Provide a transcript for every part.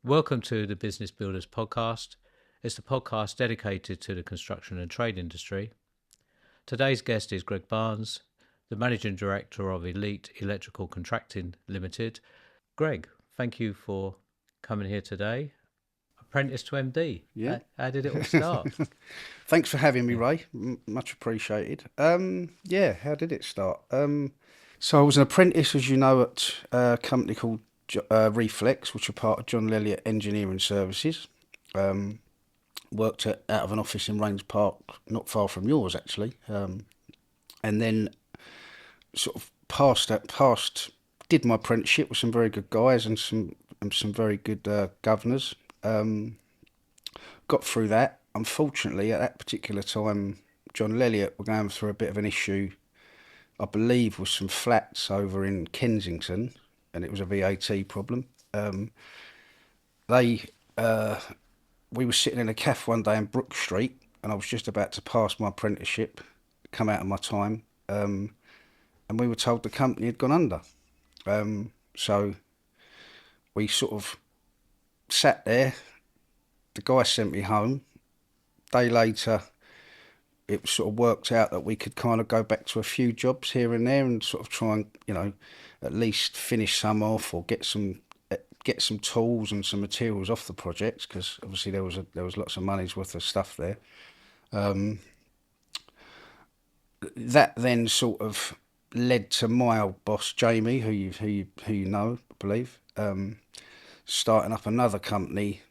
Welcome to the Business Builders Podcast. It's the podcast dedicated to the construction and trade industry. Today's guest is Gregg, the Managing Director of Elite Electrical Contracting Limited. Gregg, thank you for coming here today. Apprentice to MD. Yeah. How did it all start? Thanks for having me, Yeah. Ray. Much appreciated. Yeah, how did it start? So I was an apprentice, as you know, at a company called Reflex, which are part of John Lelliott Engineering Services. Worked out of an office in Rains Park, not far from yours, actually. And then sort of did my apprenticeship with some very good guys and some very good governors. Got through that. Unfortunately, at that particular time, John Lelliott were going through a bit of an issue, I believe, with some flats over in Kensington, and it was a VAT problem. They, we were sitting in a cafe one day in Brook Street, and I was just about to pass my apprenticeship, come out of my time, and we were told the company had gone under. So we sort of sat there. The guy sent me home. Day later, it sort of worked out that we could kind of go back to a few jobs here and there and sort of try and, at least finish some off or get some tools and some materials off the projects, because obviously there was lots of money's worth of stuff there. That then sort of led to my old boss Jamie, who you know, I believe, starting up another company.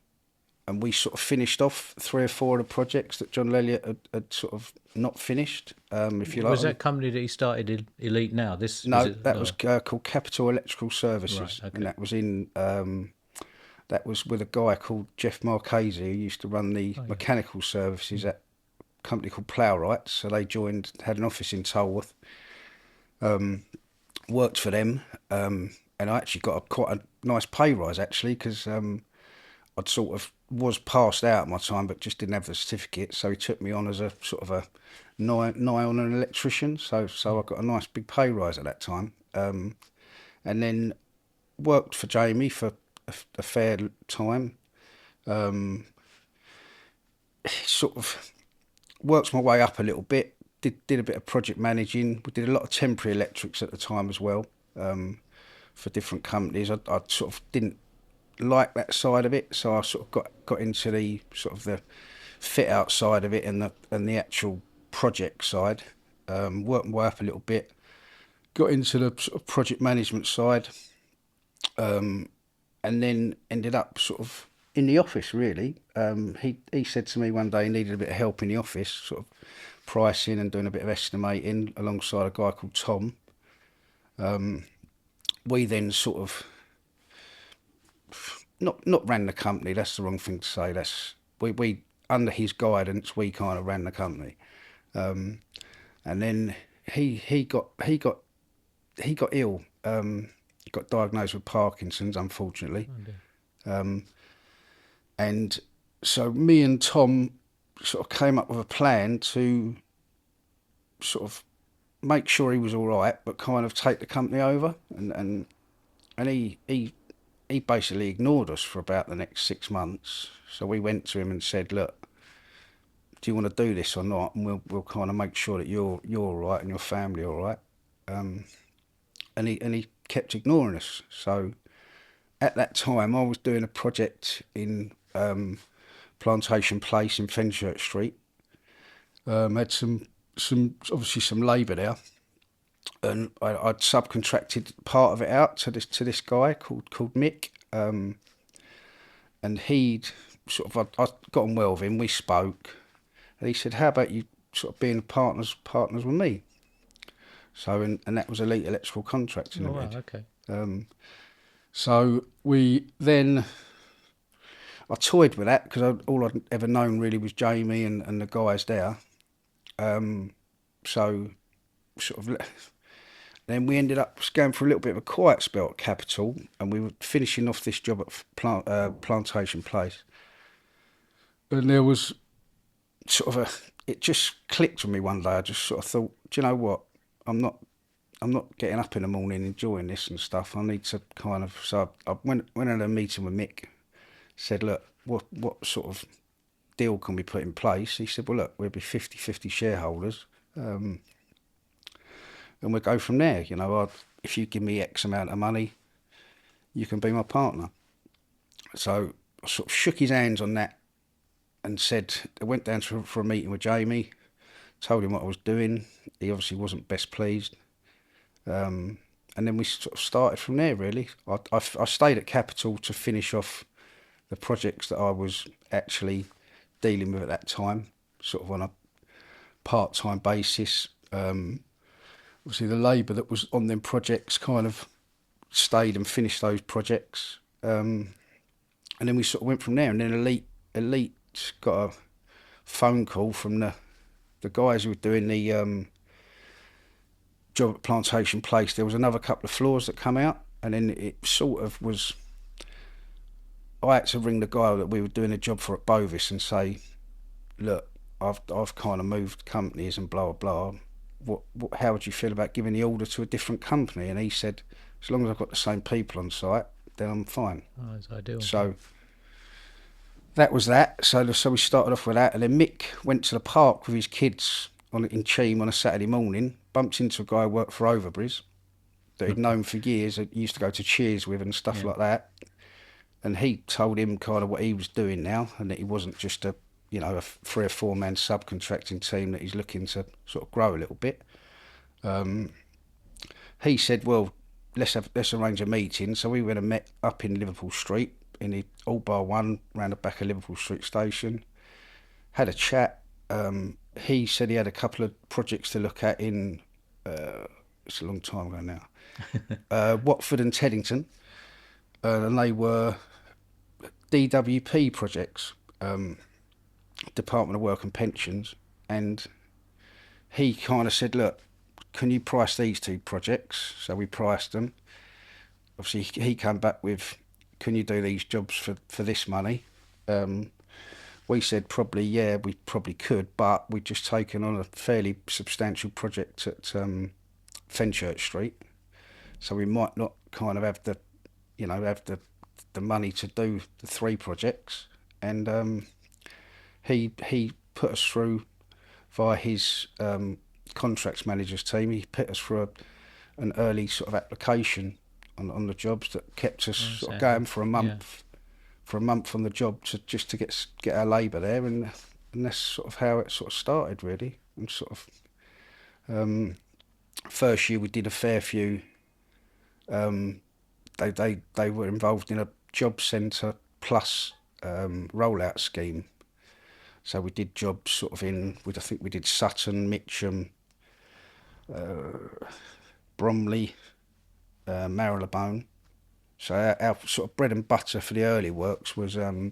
And we sort of finished off 3 or 4 of the projects that John Lelliott had sort of not finished, if you Was like. that company that he started Elite now? This was No, it? that was called Capital Electrical Right. Services, and Okay. that was with a guy called Jeff Marchese, who used to run the Oh yeah. mechanical services at a company called Plowrights. So they had an office in Tolworth, worked for them, and I actually got quite a nice pay rise actually, because I'd sort of was passed out at my time, but just didn't have the certificate. So he took me on as a sort of a nigh on an electrician. So I got a nice big pay rise at that time. And then worked for Jamie for a fair time. Sort of worked my way up a little bit. Did a bit of project managing. We did a lot of temporary electrics at the time as well, for different companies. I sort of didn't like that side of it, so I sort of got into the sort of the fit out side of it and the actual project side. Worked my way up a little bit, got into the sort of project management side, and then ended up sort of in the office really. He said to me one day he needed a bit of help in the office, sort of pricing and doing a bit of estimating alongside a guy called Tom. We then sort of not ran the company. That's the wrong thing to say. We under his guidance we kind of ran the company, and then he got ill. Got diagnosed with Parkinson's, unfortunately, Oh, dear. and so me and Tom sort of came up with a plan to sort of make sure he was all right, but kind of take the company over. And he basically ignored us for about the next 6 months. So we went to him and said, "Look, do you want to do this or not? And we'll kind of make sure that you're all right and your family all right." And he kept ignoring us. So at that time, I was doing a project in Plantation Place in Fenchurch Street. Had some obviously some labour there, and I'd subcontracted part of it out to this guy called Mick, and he'd sort of I got on well with him. We spoke, and he said, "How about you sort of being partners with me?" So and that was Elite Electrical Contracting Oh wow. Limited. Okay. So we then I toyed with that because all I'd ever known really was Jamie and the guys there. So sort of then we ended up going for a little bit of a quiet spell at Capital, and we were finishing off this job at Plantation Place. And there was sort of it just clicked with me one day. I just sort of thought, do you know what? I'm not getting up in the morning enjoying this and stuff. I need to kind of. So I went at a meeting with Mick, said, look, what sort of deal can we put in place? He said, well, look, we'll be 50-50 shareholders, and we'll go from there. You know, if you give me X amount of money, you can be my partner. So I sort of shook his hands on that and said, I went down for a meeting with Jamie, told him what I was doing. He obviously wasn't best pleased. And then we sort of started from there, really. I stayed at Capital to finish off the projects that I was actually dealing with at that time, sort of on a part-time basis. Obviously, the labour that was on them projects kind of stayed and finished those projects. And then we sort of went from there. And then Elite got a phone call from the guys who were doing the job at Plantation Place. There was another couple of floors that come out, and then it sort of was. I had to ring the guy that we were doing a job for at Bovis and say, look, I've kind of moved companies and blah blah blah. How would you feel about giving the order to a different company? And he said, as long as I've got the same people on site, then I'm fine. Oh, that's ideal. So that was that. So we started off with that, and then Mick went to the park with his kids in Cheam on a Saturday morning, bumped into a guy who worked for Overbridge that he'd known for years, that he used to go to Cheers with and stuff like that. And he told him kind of what he was doing now, and that he wasn't just a 3 or 4 man subcontracting team, that he's looking to sort of grow a little bit. He said, well, let's arrange a meeting. So we went and met up in Liverpool Street, in the All Bar One, round the back of Liverpool Street Station. Had a chat. He said he had a couple of projects to look at in, it's a long time ago now, Watford and Teddington. And they were DWP projects, Department of Work and Pensions. And he kind of said, look, can you price these 2 projects? So we priced them. Obviously, he came back with, can you do these jobs for this money? We said probably, yeah, we probably could, but we'd just taken on a fairly substantial project at Fenchurch Street. So we might not kind of have the money to do the 3 projects. And he put us through via his contracts manager's team. He put us through an early sort of application on the jobs that kept us sort of going for a month. For a month on the job to get our labour there, and that's sort of how it sort of started, really. And sort of first year we did a fair few. They were involved in a job centre plus rollout scheme. So we did jobs sort of I think we did Sutton, Mitcham, Bromley, Marylebone. So our sort of bread and butter for the early works was the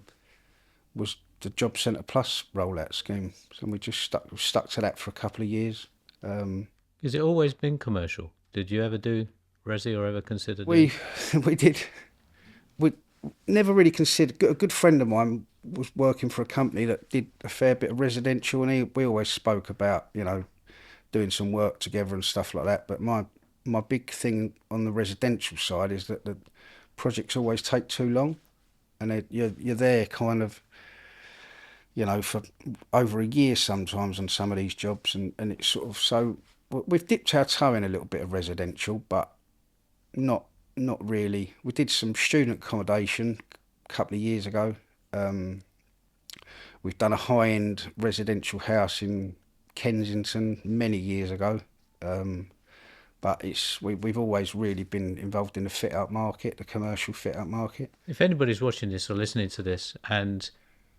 Job Centre Plus rollout scheme. So we just stuck to that for a couple of years. Has it always been commercial? Did you ever do resi or ever consider we did. We never really considered. A good friend of mine was working for a company that did a fair bit of residential, and we always spoke about doing some work together and stuff like that. But my big thing on the residential side is that the projects always take too long, and you're there kind of for over a year sometimes on some of these jobs, and it's sort of, so we've dipped our toe in a little bit of residential, but not really. We did some student accommodation a couple of years ago. We've done a high-end residential house in Kensington many years ago. But we've always really been involved in the fit-out market, the commercial fit-out market. If anybody's watching this or listening to this and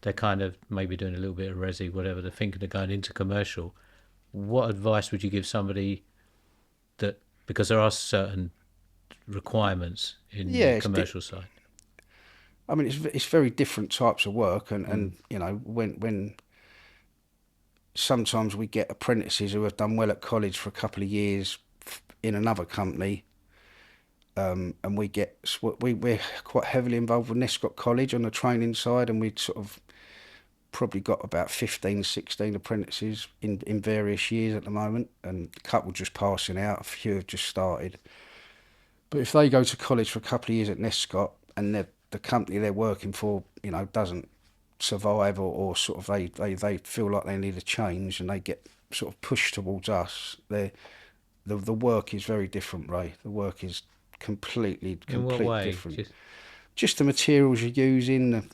they're kind of maybe doing a little bit of resi, whatever, they're thinking of going into commercial, what advice would you give somebody that, because there are certain requirements in the commercial side? I mean, it's very different types of work, and when sometimes we get apprentices who have done well at college for a couple of years in another company, and we're quite heavily involved with Nescott College on the training side, and we'd sort of probably got about 15, 16 apprentices in various years at the moment, and a couple just passing out, a few have just started. But if they go to college for a couple of years at Nescott and the company they're working for, doesn't survive, or sort of they feel like they need a change, and they get sort of pushed towards us. The work is very different, Ray. The work is In what completely way? different. Just the materials you're using,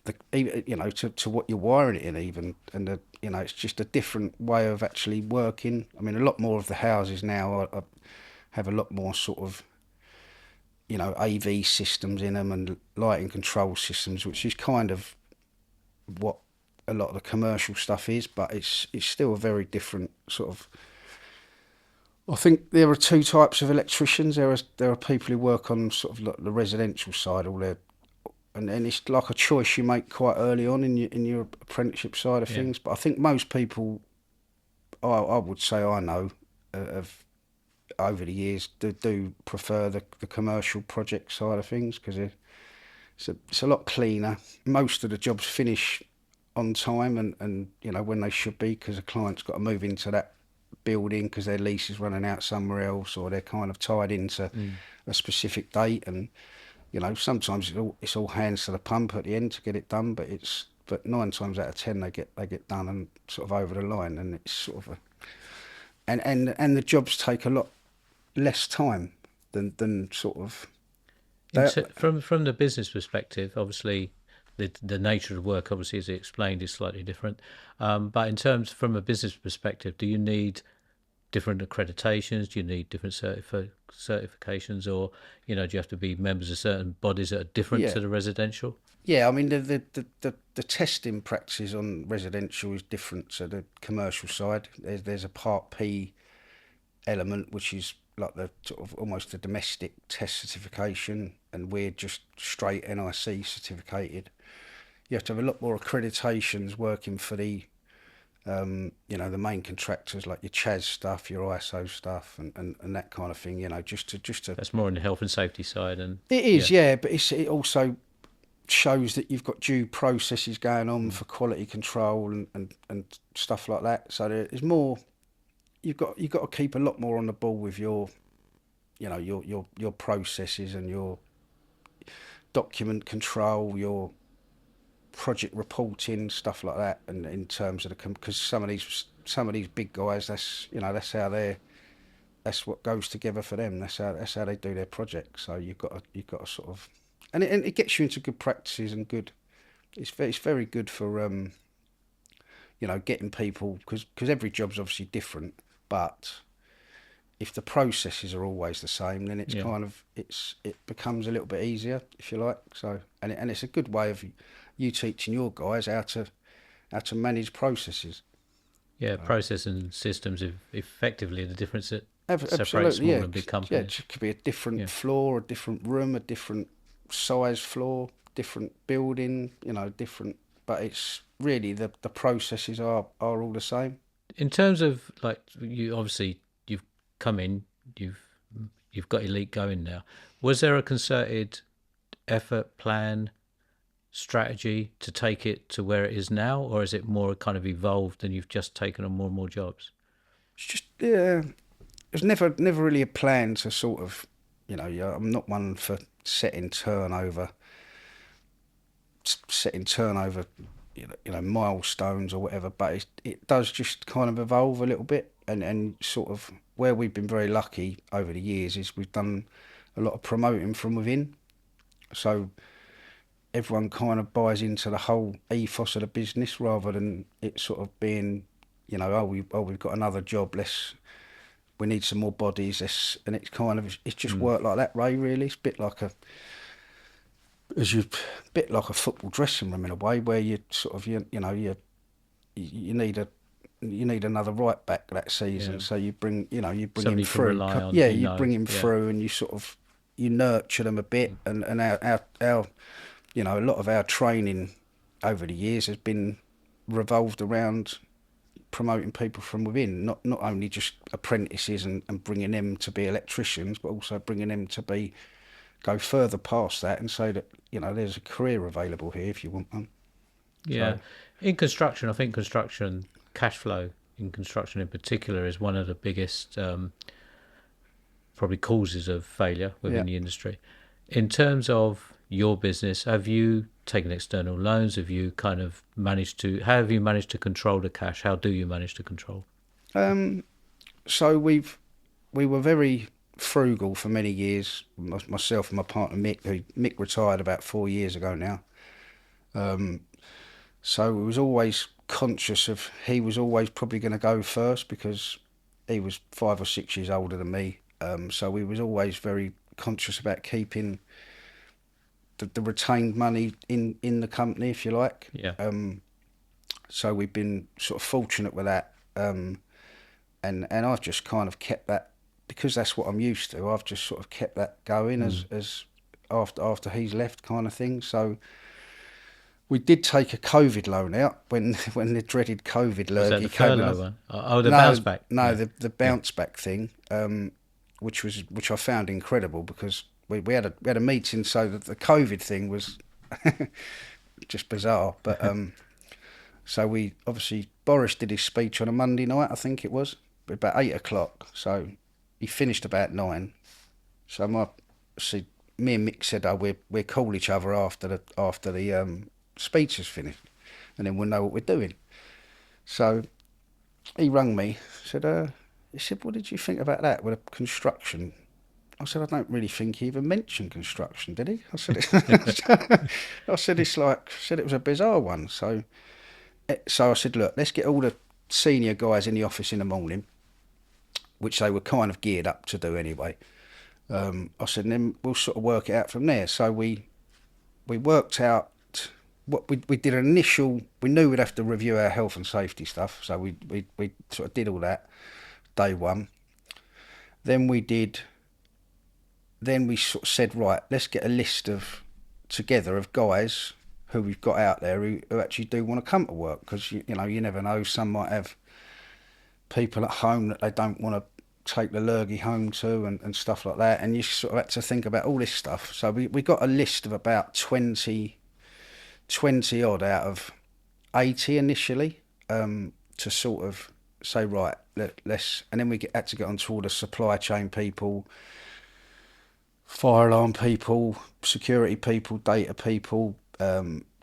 to what you're wiring it in, even, and it's just a different way of actually working. I mean, a lot more of the houses now have a lot more sort of, AV systems in them and lighting control systems, which is kind of what a lot of the commercial stuff is, but it's still a very different sort of. I think there are two types of electricians. There are people who work on sort of like the residential side, and it's like a choice you make quite early on in your apprenticeship side of things. But I think most people, I would say I know, have over the years do prefer the commercial project side of things, because it's a lot cleaner. Most of the jobs finish on time and when they should be, because the client's got to move into that building because their lease is running out somewhere else, or they're kind of tied into a specific date. And sometimes it's all hands to the pump at the end to get it done, but 9 times out of 10 they get done and sort of over the line, and it's sort of and the jobs take a lot less time than sort of. From the business perspective, obviously, the nature of work, obviously, as explained, is slightly different. But in terms from a business perspective, do you need different accreditations? Do you need different certifications, or do you have to be members of certain bodies that are different to the residential? Yeah, I mean the testing practices on residential is different to the commercial side. There's a Part P element, which is like the sort of almost a domestic test certification, and we're just straight NIC certificated. You have to have a lot more accreditations working for the the main contractors, like your CHAS stuff, your ISO stuff, and that kind of thing. Just to. That's more on the health and safety side, and it is, yeah, but it also shows that you've got due processes going on for quality control and stuff like that. So there's more. You've got to keep a lot more on the ball with your processes and your document control, your project reporting, stuff like that, and in terms of because some of these big guys, that's what goes together for them. That's how they do their projects. So you've got to sort of, and it gets you into good practices and good. It's very good for getting people, because every job's obviously different, but if the processes are always the same, then it's kind of it becomes a little bit easier, if you like. So and it's a good way of you teaching your guys how to manage processes. Yeah, process and systems effectively the difference that separates Absolutely, small and big companies. Yeah, it could be a different floor, a different room, a different size floor, different building, different. But it's really the processes are all the same. In terms of, like, you obviously you've come in, you've got Elite going now. Was there a concerted effort, plan, strategy to take it to where it is now, or is it more kind of evolved and you've just taken on more and more jobs? It's just there's never really a plan to sort of, I'm not one for setting turnover, milestones or whatever, but it does just kind of evolve a little bit, and sort of where we've been very lucky over the years is we've done a lot of promoting from within, so everyone kind of buys into the whole ethos of the business, rather than it sort of being, we've got another job, we need some more bodies, and it's kind of, it's just worked like that, Ray. Really, it's a bit like a football dressing room in a way, where you sort of you need another right back that season, so you bring him through. You bring him through, and you sort of nurture them a bit, and our a lot of our training over the years has been revolved around promoting people from within, not only just apprentices and bringing them to be electricians, but also bringing them to go further past that and say that there's a career available here if you want one. Yeah, so, in construction, I think cash flow in construction in particular is one of the biggest probably causes of failure within the industry. In terms of your business, have you taken external loans? Have you kind of managed to, how have you managed to control the cash? How do you manage to control? So we were very frugal for many years. Myself and my partner Mick retired about 4 years ago now. So we was always conscious of he was always probably going to go first because he was 5 or 6 years older than me. So we was always very conscious about keeping the retained money in the company, if you like. Yeah. So we've been sort of fortunate with that. And I've just kind of kept that because that's what I'm used to. I've just sort of kept that going as after he's left, kind of thing. So we did take a COVID loan out when the dreaded COVID Was that lurgy the came furlough along. one? Oh, the No, bounce back. no, Yeah. the bounce back thing, which I found incredible because we had a meeting so that the COVID thing was just bizarre. But so we obviously Boris did his speech on a Monday night, I think it was, about 8 o'clock. So he finished about 9. So me and Mick said, "Oh, we'll call each other after the speech is finished, and then we'll know what we're doing." So he rang me, he said, "What did you think about that with the construction?" I said, "I don't really think he even mentioned construction, did he?" I said, "I said it was a bizarre one." So I said, "Look, let's get all the senior guys in the office in the morning," which they were kind of geared up to do anyway. I said, and then we'll sort of work it out from there. So we worked out what we did an initial. We knew we'd have to review our health and safety stuff, so we sort of did all that day one. Then we did. Then we sort of said, right, let's get a list together of guys who we've got out there who actually do want to come to work, because you know you never know, some might have people at home that they don't want to take the lurgy home to and stuff like that, and you sort of had to think about all this stuff. So we got a list of about 20 odd out of 80 initially, to sort of say, right, let's, and then we had to get onto all the supply chain people, fire alarm people, security people, data people,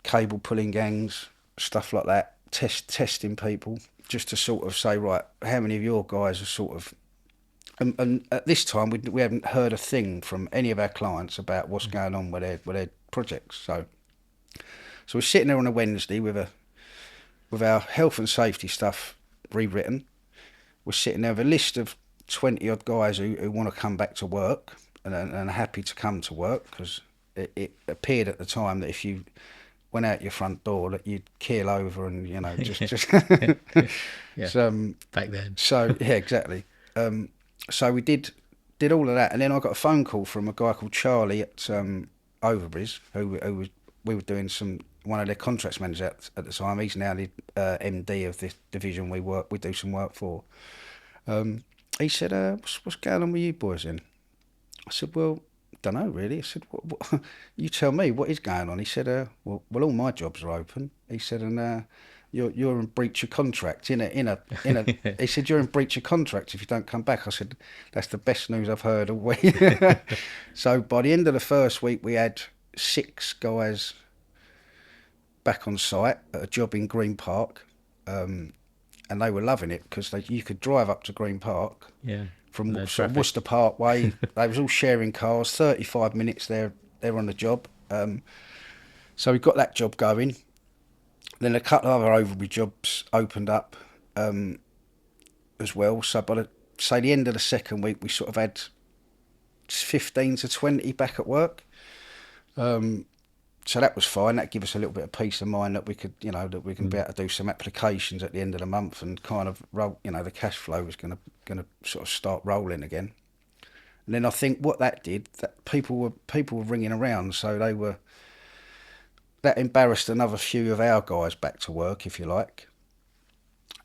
cable pulling gangs, stuff like that, testing people, just to sort of say, right, how many of your guys are sort of, and at this time we haven't heard a thing from any of our clients about what's going on with their projects. So we're sitting there on a Wednesday with our health and safety stuff rewritten. We're sitting there with a list of 20 odd guys who want to come back to work and are happy to come to work, because it appeared at the time that if you went out your front door that you'd keel over and, you know, just Yeah. So, Back then. so yeah, exactly. So we did all of that, and then I got a phone call from a guy called Charlie at Overbridge, who was, we were doing one of their contracts managers at the time. He's now the MD of this division we do some work for. He said, what's going on with you boys then? I said, well, don't know really. I said, what you tell me, what is going on? He said, well, all my jobs are open. He said, and you're in breach of contract in a. He said, you're in breach of contract if you don't come back. I said, that's the best news I've heard all week. So by the end of the first week, we had 6 guys back on site at a job in Green Park, and they were loving it because you could drive up to Green Park. Yeah. From No sort of traffic. Worcester Park Way. They was all sharing cars, 35 minutes they're on the job. So we got that job going. Then a couple of other Overbury jobs opened up as well. So by the end of the second week, we sort of had 15 to 20 back at work. So that was fine. That gave us a little bit of peace of mind that we could, you know, that we can be able to do some applications at the end of the month and kind of roll, you know, the cash flow was going to sort of start rolling again. And then I think what that did, that people were ringing around, so that embarrassed another few of our guys back to work, if you like.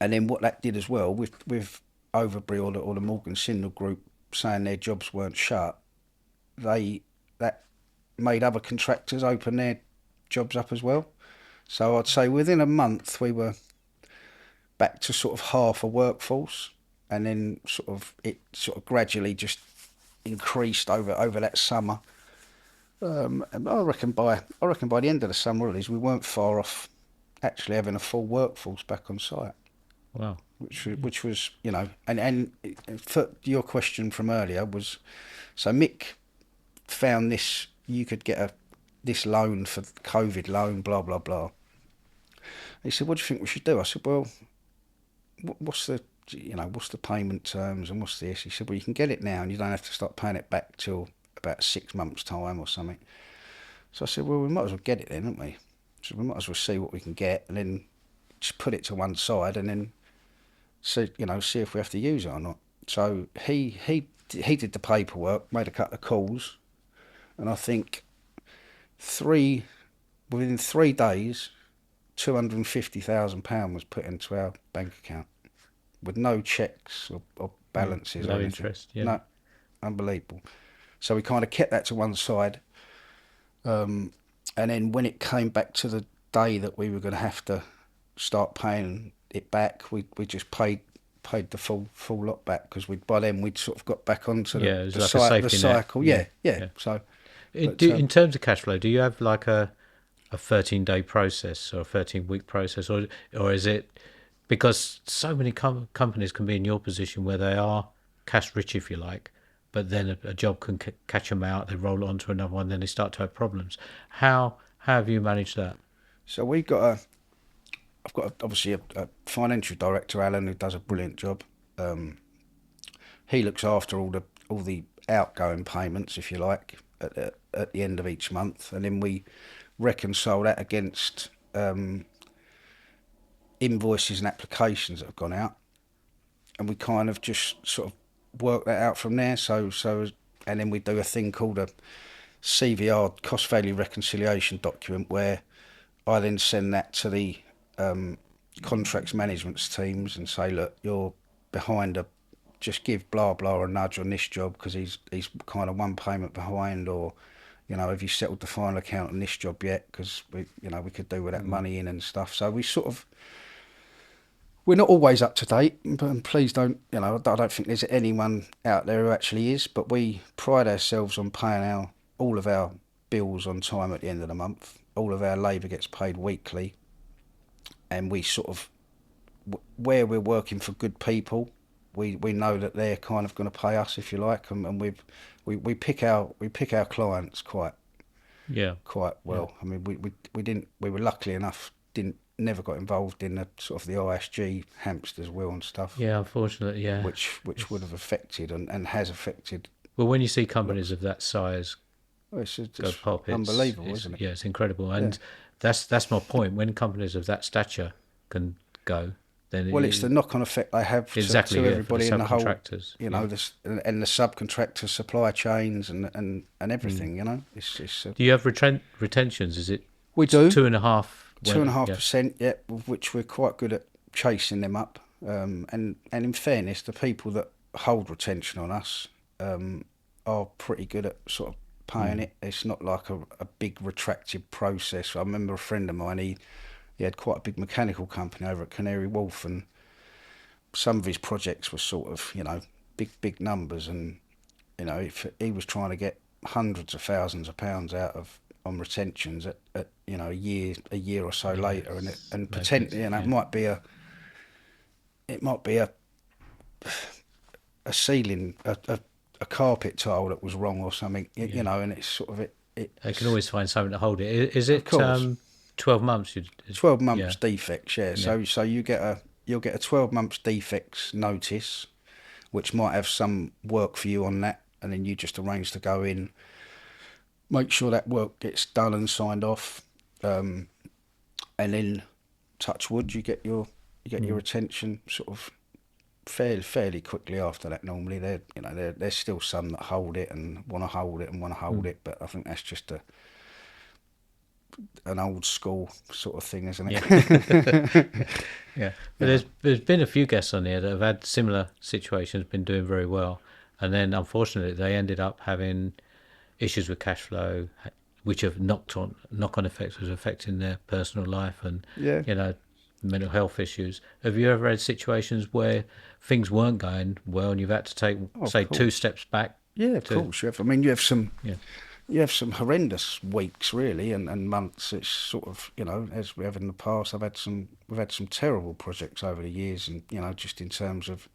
And then what that did as well, with Overbury or the Morgan Sindall group saying their jobs weren't shut, that made other contractors open their jobs up as well. So I'd say within a month we were back to sort of half a workforce, and then it gradually just increased over that summer. And I reckon by the end of the summer holidays, we weren't far off actually having a full workforce back on site, Wow. which was and for your question from earlier was, so Mick found this, you could get this loan for COVID loan, blah blah blah. He said, "What do you think we should do?" I said, "Well, what's the payment terms and what's this?" He said, "Well, you can get it now and you don't have to start paying it back till about 6 months' time or something." So I said, "Well, we might as well get it then, haven't we? So we might as well see what we can get and then just put it to one side and then see if we have to use it or not." So he did the paperwork, made a couple of calls, and I think within 3 days, £250,000 was put into our bank account with no checks or balances or Low anything. interest. Yeah. No, unbelievable. So we kind of kept that to one side, and then when it came back to the day that we were going to have to start paying it back, we just paid the full lot back, because by then we'd sort of got back onto Yeah, it was the like a safety net. cycle. Yeah. Yeah. So In terms of cash flow, do you have like a 13-day process or a 13-week process, or is it, because so many companies can be in your position where they are cash rich, if you like, but then a job can catch them out, they roll on to another one, then they start to have problems. How have you managed that? so I've got obviously a financial director, Alan, who does a brilliant job. He looks after all the outgoing payments, if you like, at the end of each month, and then we reconcile that against invoices and applications that have gone out, and we kind of just sort of work that out from there. And then we do a thing called a CVR, cost value reconciliation document, where I then send that to the contracts management teams and say, "Look, you're behind just give blah blah a nudge on this job because he's kind of one payment behind," or have you settled the final account on this job yet, because we could do with that money in and stuff. So we're not always up to date, but please don't, I don't think there's anyone out there who actually is, but we pride ourselves on paying all of our bills on time at the end of the month. All of our labour gets paid weekly, and we sort of, where we're working for good people, we know that they're kind of going to pay us, if you like, and we pick our clients quite well. I mean, we were luckily enough never got involved in the sort of the ISG hamsters wheel and stuff. Yeah, unfortunately, yeah. Which would have affected and has affected. Well, when you see companies of that size go pop, it's unbelievable, isn't it? Yeah, it's incredible, and that's my point. When companies of that stature can go, then it's the knock-on effect they have to everybody in the whole, and the subcontractor supply chains and everything. Do you have retentions? Is it? We do 2.5%. 2.5%, yeah, of which we're quite good at chasing them up. And in fairness, the people that hold retention on us are pretty good at sort of paying it. It's not like a big retracted process. I remember a friend of mine, he had quite a big mechanical company over at Canary Wharf, and some of his projects were sort of, big numbers, and if he was trying to get hundreds of thousands of pounds out of on retentions at a year or so later, and potentially, it might be a ceiling, a carpet tile that was wrong or something, and it's sort of they can always find something to hold it. Is it 12 months? 12 months defects, yeah. So you'll get a 12 months defects notice, which might have some work for you on that, and then you just arrange to go in, make sure that work gets done and signed off, and then, touch wood, you get your retention sort of fairly quickly after that. Normally, there's still some that hold it and want to hold it, but I think that's just an old school sort of thing, isn't it? Yeah. But there's been a few guests on here that have had similar situations, been doing very well, and then unfortunately they ended up having issues with cash flow, which have knock-on effects, was affecting their personal life and mental health issues. Have you ever had situations where things weren't going well and you've had to take, say, 2 steps back? Yeah, of course you have. I mean, you have some you have some horrendous weeks really and months. It's sort of, as we have in the past, we've had some terrible projects over the years, and just in terms of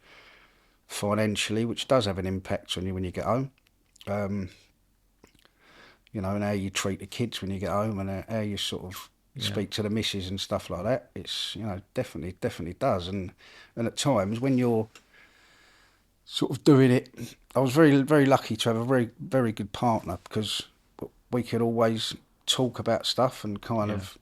financially, which does have an impact on you when you get home. Um, and how you treat the kids when you get home, and how you sort of speak to the missus and stuff like that. It's definitely does, and at times when you're sort of doing it, I was very lucky to have a very good partner, because we could always talk about stuff and kind of,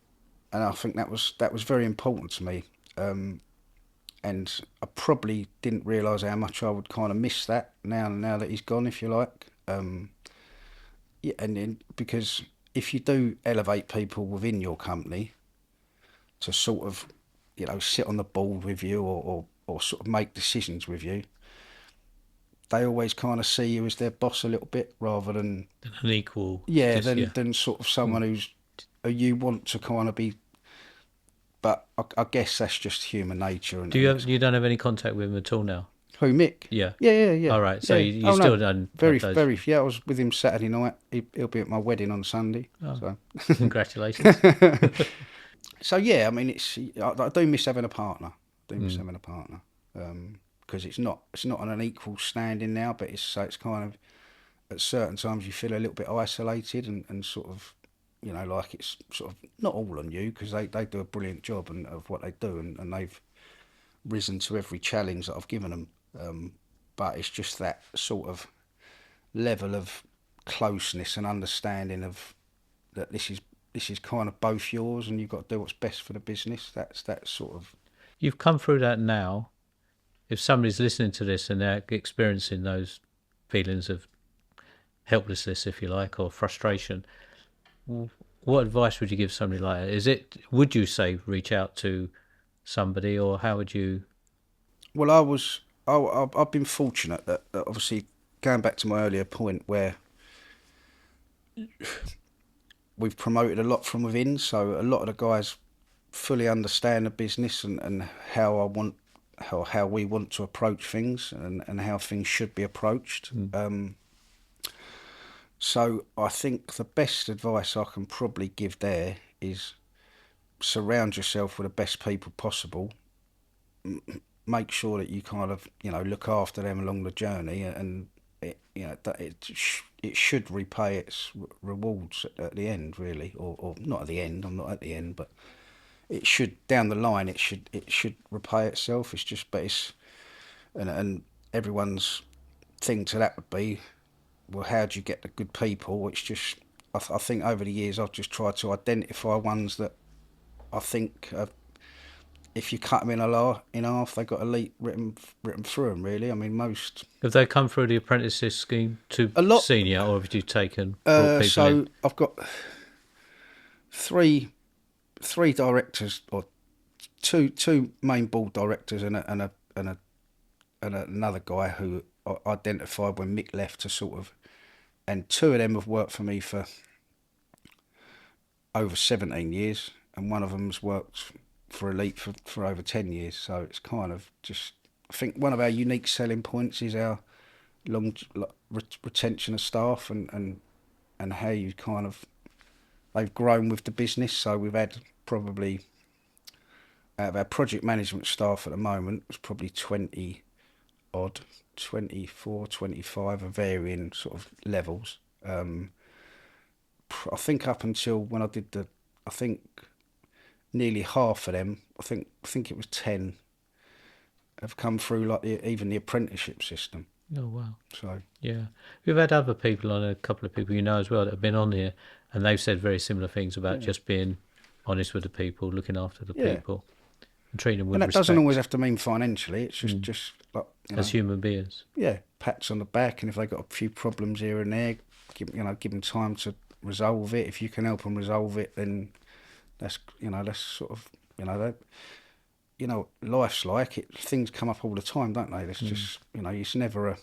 and I think that was very important to me. And I probably didn't realise how much I would kind of miss that now that he's gone, if you like. Yeah, and then, because if you do elevate people within your company to sort of, sit on the board with you, or sort of make decisions with you, they always kind of see you as their boss a little bit, rather than an equal. Than sort of someone who you want to kind of be. But I guess that's just human nature. And You don't have any contact with him at all now? Who, Mick? Yeah. Yeah. All right. So yeah. you still don't very have those... very. Yeah, I was with him Saturday night. He'll be at my wedding on Sunday. Oh, so congratulations. So yeah, I mean, I do miss having a partner. Because it's not on an equal standing now, but it's kind of, at certain times you feel a little bit isolated, and sort of, like it's sort of not all on you, because they do a brilliant job of what they do, and they've risen to every challenge that I've given them. But it's just that sort of level of closeness and understanding of that this is kind of both yours, and you've got to do what's best for the business. That's that sort of. You've come through that now. If somebody's listening to this and they're experiencing those feelings of helplessness, if you like, or frustration, what advice would you give somebody like that? Would you say reach out to somebody, or how would you? Well, I've been fortunate that obviously, going back to my earlier point, where we've promoted a lot from within, so a lot of the guys fully understand the business, and how we want to approach things, and how things should be approached. So I think the best advice I can probably give there is surround yourself with the best people possible. Make sure that you kind of, look after them along the journey, and it should repay its rewards at the end, really, or not at the end. I'm not at the end, but it should, down the line, it should repay itself. It's just, but it's, and everyone's thing to that would be, well, how do you get the good people? It's just, I think over the years I've just tried to identify ones that I think if you cut them in half, they got elite written through them. Really, I mean, most. Have they come through the apprenticeship scheme to a lot, senior, or have you brought people so in? I've got three directors, or two main board directors, and another guy who I identified when Mick left, to sort of, and two of them have worked for me for over 17 years, and one of them's worked for Elite for over 10 years. So it's kind of just, I think one of our unique selling points is our long retention of staff, and how you kind of, they've grown with the business. So we've had probably, out of our project management staff at the moment, it's probably 20 odd, 24, 25 of varying sort of levels. I think up until when I did I think nearly half of them, I think it was 10, have come through like even the apprenticeship system. Oh wow! So yeah, we've had other people on, a couple of people as well, that have been on here, and they've said very similar things about just being honest with the people, looking after the people, and treating them with respect. And that doesn't always have to mean financially. It's just like, as human beings. Yeah, pats on the back, and if they got a few problems here and there, give them time to resolve it. If you can help them resolve it, then that's sort of, life's like it. Things come up all the time, don't they? It's just, it's never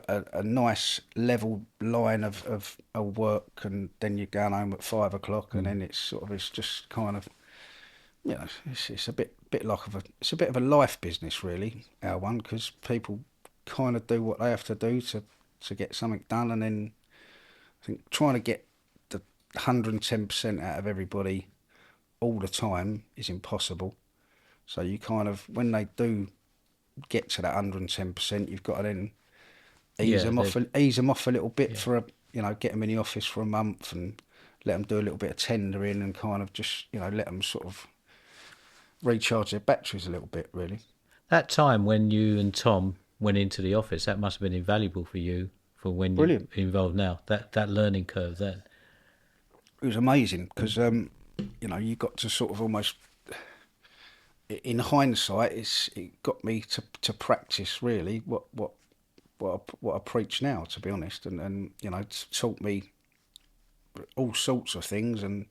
a nice level line of work, and then you're going home at 5 o'clock, and then it's just kind of, it's a bit it's a bit of a life business, really, our one, because people kind of do what they have to do to get something done, and then I think trying to get the 110% out of everybody all the time is impossible. So you kind of, when they do get to that 110%, you've got to then Yeah, ease them off a little bit yeah. for a, get them in the office for a month and let them do a little bit of tendering and kind of just, let them sort of recharge their batteries a little bit, really. That time when you and Tom went into the office, that must have been invaluable for you for when you Brilliant. involved now. That learning curve then. It was amazing because, you got to sort of almost, in hindsight, it got me to practice really what I preach now, to be honest, and it's taught me all sorts of things and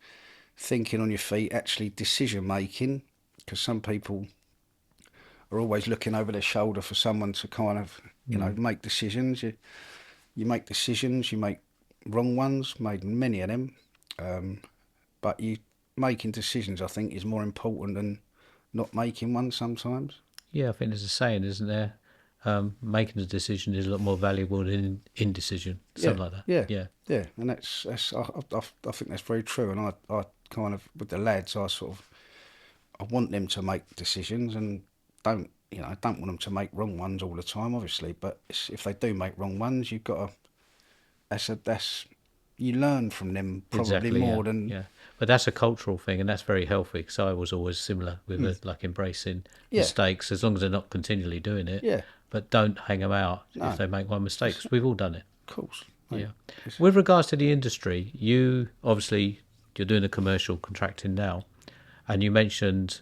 thinking on your feet, actually decision making, because some people are always looking over their shoulder for someone to kind of Mm. make decisions. You make decisions, you make wrong ones, made many of them, but you making decisions, I think, is more important than not making one sometimes. Yeah, I think there's a saying, isn't there? Making a decision is a lot more valuable than indecision. Yeah, Something like that. yeah, Yeah, yeah, and that's I think that's very true. And I kind of with the lads, I want them to make decisions and I don't want them to make wrong ones all the time, obviously. But if they do make wrong ones, you've got to that's you learn from them probably exactly. Yeah, more than yeah. But that's a cultural thing, and that's very healthy. Because I was always similar with mm, it, like embracing yeah, mistakes as long as they're not continually doing it. yeah, But don't hang them out if no, they make one mistake. it's, 'Cause we've all done it. of course, mate. Yeah. It's, With regards to the industry, you obviously you're doing the commercial contracting now, and you mentioned,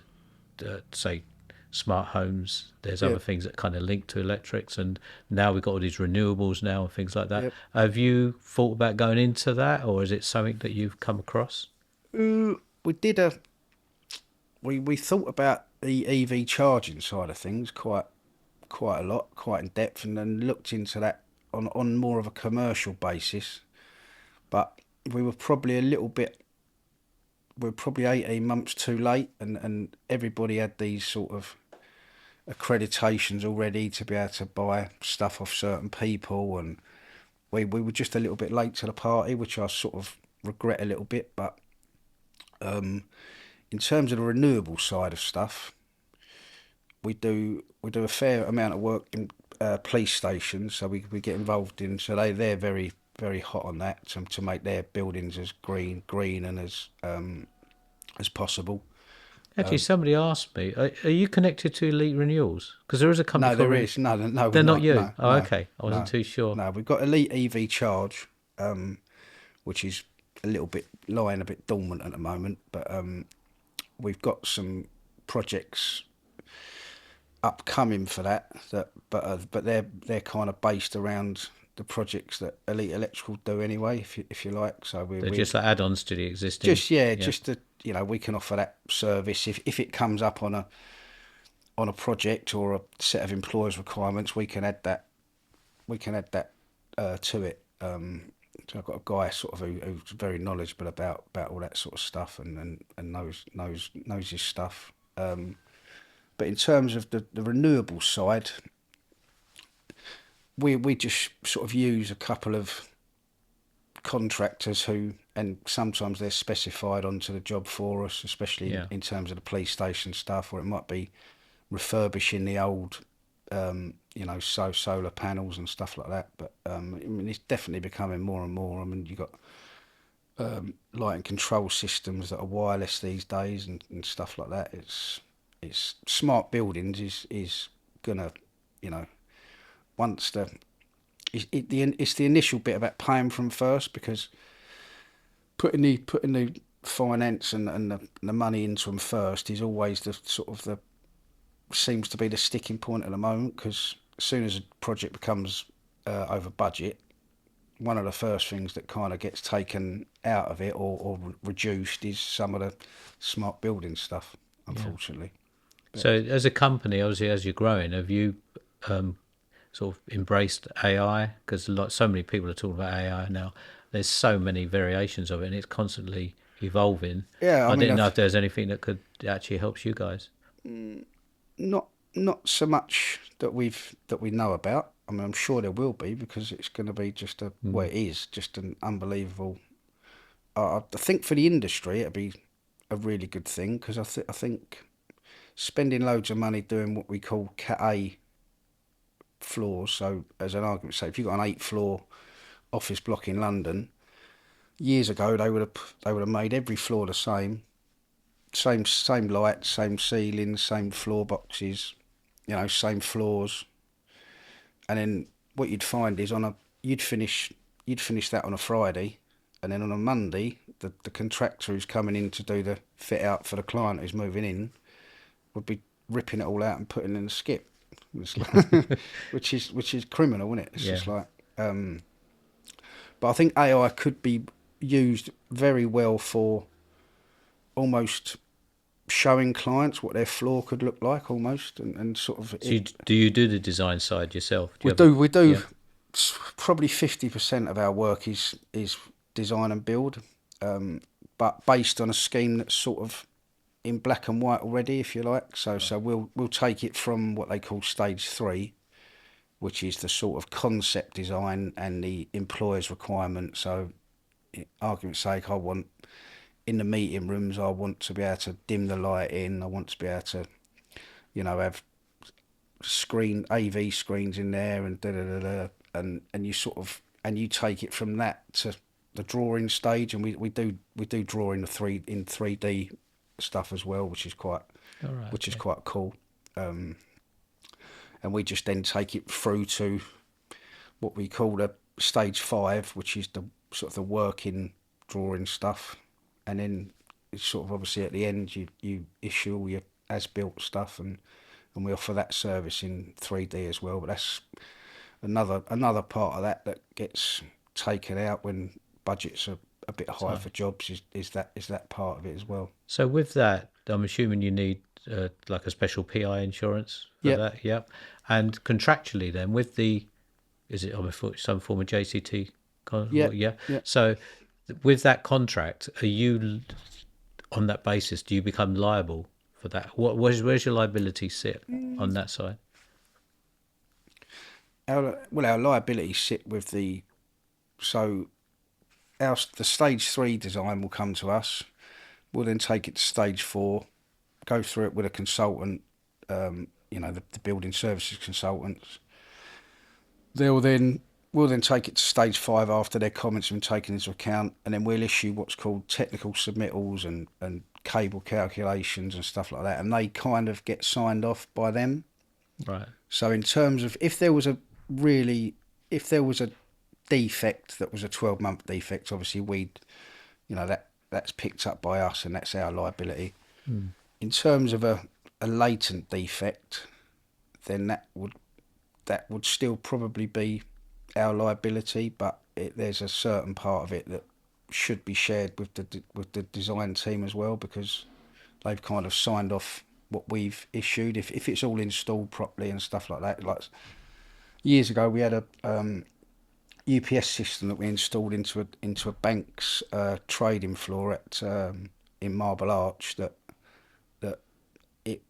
say, smart homes. There's yeah, other things that kind of link to electrics, and now we've got all these renewables now and things like that. yeah. Have you thought about going into that, or is it something that you've come across? We did we thought about the EV charging side of things quite a lot, quite in depth, and then looked into that on more of a commercial basis. But we were probably a little bit, we were probably 18 months too late, and everybody had these sort of accreditations already to be able to buy stuff off certain people, and we were just a little bit late to the party, which I sort of regret a little bit. But in terms of the renewable side of stuff, we do a fair amount of work in police stations, so we get involved in. So they're very hot on that to make their buildings as green and as possible. Actually, somebody asked me, are you connected to Elite Renewals? Because there is a company No, there called. is no, we're They're not not. you. No, Oh, no, okay. I wasn't no, too sure. no. We've got Elite EV Charge, which is a little bit lying a bit dormant at the moment, but we've got some projects upcoming for that. But they're kind of based around the projects that Elite Electrical do anyway, if you like. So They're we just like add-ons to the existing. just yeah, Yeah. just to we can offer that service if it comes up on a project or a set of employers' requirements. We can add that to it. So I've got a guy sort of who's very knowledgeable about all that sort of stuff and knows his stuff. But in terms of the renewable side, we just sort of use a couple of contractors who, and sometimes they're specified onto the job for us, especially Yeah. in terms of the police station stuff, or it might be refurbishing the old, solar panels and stuff like that. But I mean, it's definitely becoming more and more. I mean, you've got light and control systems that are wireless these days and stuff like that. It's smart buildings is gonna, you know, once it's the initial bit about paying for them first, because putting the finance and the money into them first is always the sort of the seems to be the sticking point at the moment, because as soon as a project becomes over budget, one of the first things that kind of gets taken out of it or reduced is some of the smart building stuff, Yeah. unfortunately. But So, as a company, obviously, as you're growing, have you um, sort of embraced AI? Because so many people are talking about AI now. There's so many variations of it, and it's constantly evolving. yeah, I I mean, didn't know if there's anything that could actually help you guys. not Not so much that we know about. I mean, I'm sure there will be, because it's going to be just well, it is just an unbelievable. I think for the industry, it'd be a really good thing, because I think spending loads of money doing what we call Cat A floors. So, as an argument, say if you've got an 8-floor office block in London, years ago they would have made every floor the same lights, same ceilings, same floor boxes, same floors. And then what you'd find is you'd finish that on a Friday, and then on a Monday the contractor who's coming in to do the fit out for the client who's moving in would be ripping it all out and putting it in the skip. It's like, which is criminal, isn't it? It's Yeah. just like, but I think AI could be used very well for almost showing clients what their floor could look like, almost, and sort of So do you do the design side yourself? Do you we have a, do we do yeah. probably 50% of our work is design and build, but based on a scheme that's sort of in black and white already, if you like. So we'll take it from what they call stage 3, which is the sort of concept design and the employer's requirement. So, argument's sake, I want in the meeting rooms, I want to be able to dim the light in. I want to be able to, have AV screens in there, and da da da da, and you sort of, and you take it from that to the drawing stage, and we do drawing in 3D stuff as well, which is quite All right. which is Okay. quite cool. And we just then take it through to what we call the stage 5, which is the sort of the working drawing stuff, and then it's sort of obviously at the end you issue all your as built stuff, and we offer that service in 3D as well. But that's another part of that gets taken out when budgets are a bit high for jobs, is that part of it as well. So with that, I'm assuming you need like a special PI insurance for Yep. that. Yep. And contractually, then with is it on some form of JCT? Yep. Yeah. Yep. So with that contract, are you on that basis? Do you become liable for that? Where's your liability sit on that side? Our liabilities sit with so the stage 3 design will come to us. We'll then take it to stage 4, go through it with a consultant, the building services consultants. We'll then take it to stage 5 after their comments have been taken into account, and then we'll issue what's called technical submittals and cable calculations and stuff like that, and they kind of get signed off by them. Right. So in terms of if there was a defect that was a 12-month defect, obviously that's picked up by us, and that's our liability. In terms of a latent defect, then that would still probably be our liability, but there's a certain part of it that should be shared with the design team as well, because they've kind of signed off what we've issued. If it's all installed properly and stuff like that. Like years ago, we had a UPS system that we installed into a bank's trading floor in Marble Arch. That it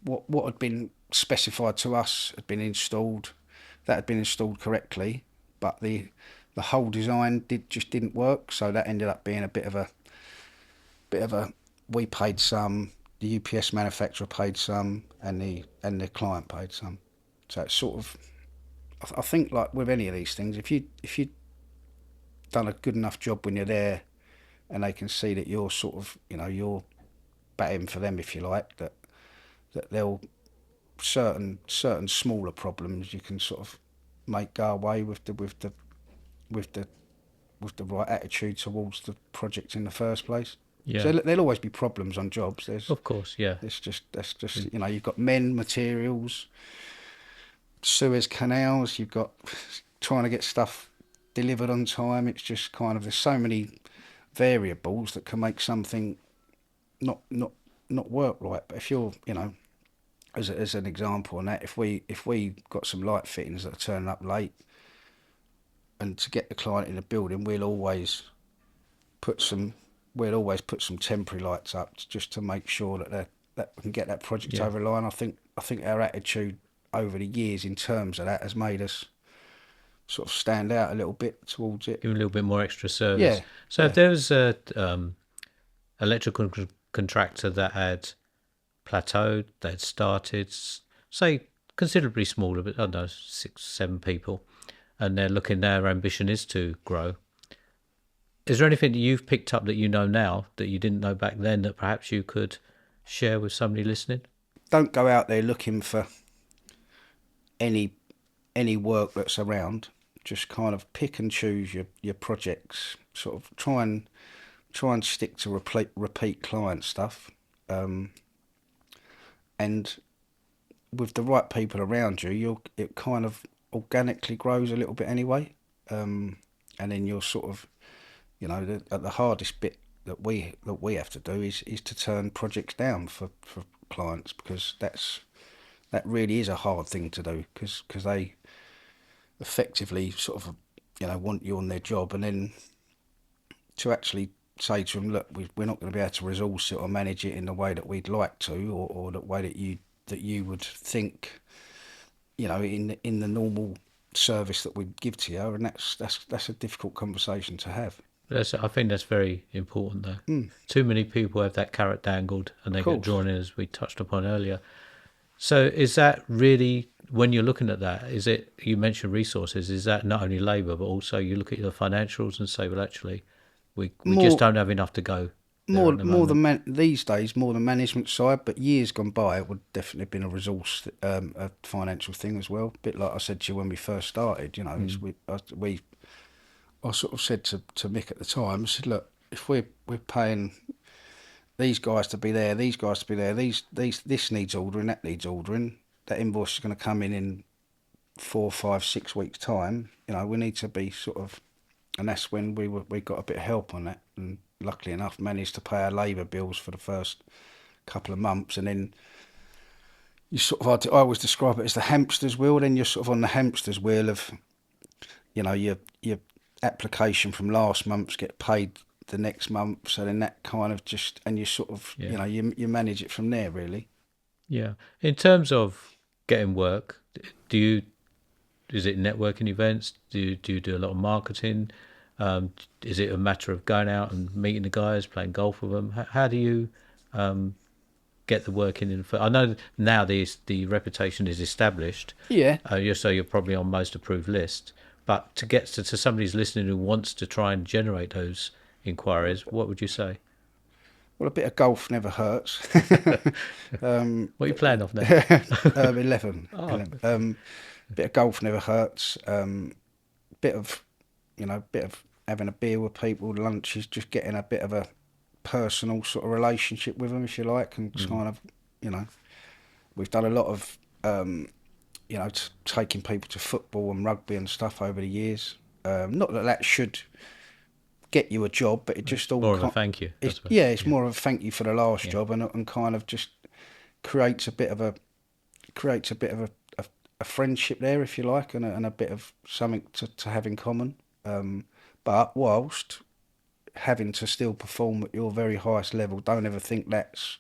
what had been specified to us had been installed. That had been installed correctly, but the whole design didn't work. So that ended up being a bit of a we paid some, the UPS manufacturer paid some, and the client paid some. So it's sort of, I think, like with any of these things, if you done a good enough job when you're there, and they can see that you're sort of, you're batting for them, if you like, that they'll certain smaller problems you can sort of make go away with the right attitude towards the project in the first place. Yeah. So there'll always be problems on jobs. Of course. Yeah. That's just you've got materials, Suez canals. You've got trying to get stuff delivered on time. It's just kind of, there's so many variables that can make something not work right. But if you're, as an example on that, if we got some light fittings that are turning up late, and to get the client in the building, we'll always put some temporary lights up just to make sure that that we can get that project Yeah. over the line. I think our attitude over the years in terms of that has made us sort of stand out a little bit towards it. Give a little bit more extra service. Yeah, So if yeah. there was a electrical contractor that had plateaued, they'd started, say, considerably smaller, but I don't know, 6, 7 people, and they're looking, their ambition is to grow. Is there anything that you've picked up that you know now that you didn't know back then that perhaps you could share with somebody listening? Don't go out there looking for any work that's around. Just kind of pick and choose your projects. Sort of try and stick to repeat client stuff, and with the right people around you, it kind of organically grows a little bit anyway. And then you're sort of, the hardest bit that we have to do is to turn projects down for clients, because that really is a hard thing to do, because they effectively sort of, want you on their job, and then to actually say to them, look, we're not going to be able to resource it or manage it in the way that we'd like to, or the way that you would think, in the normal service that we'd give to you, and that's a difficult conversation to have. I think that's very important, though. Mm. Too many people have that carrot dangled and they get drawn in, as we touched upon earlier. So is that really, when you're looking at that, is it, you mentioned resources, is that not only labour, but also you look at your financials and say, well, actually, we just don't have enough to go there at the More moment. these days, more the management side, but years gone by, it would definitely have been a resource, a financial thing as well. A bit like I said to you when we first started, I sort of said to Mick at the time, I said, look, if we're paying these guys to be there, these guys to be there, this needs ordering, that needs ordering, that invoice is going to come in 4, 5, 6 weeks time. We need to be sort of, and that's when we got a bit of help on that, and luckily enough managed to pay our labour bills for the first couple of months, and then you sort of, I always describe it as the hamster's wheel. Then you're sort of on the hamster's wheel of, your application from last month's get paid the next month, so then that kind of just, and you sort of, Yeah. you manage it from there really. Yeah. In terms of getting work, is it networking events? Do you do a lot of marketing? Is it a matter of going out and meeting the guys, playing golf with them? How do you get the work in? I know now the reputation is established. Yeah. You're probably on most approved list. But to get to somebody who's listening who wants to try and generate those inquiries, what would you say? Well, a bit of golf never hurts. What are you playing off now? 11. Oh, 11. Bit of golf never hurts. Bit of, bit of having a beer with people, lunch is just getting a bit of a personal sort of relationship with them, if you like, and kind of, we've done a lot of, taking people to football and rugby and stuff over the years. Not that should get you a job, but it just all more of a thank you. It's, I yeah, it's yeah. more of a thank you for the last Yeah. job, and kind of just creates a bit of a a friendship there, if you like, and a bit of something to have in common. But whilst having to still perform at your very highest level, don't ever think that's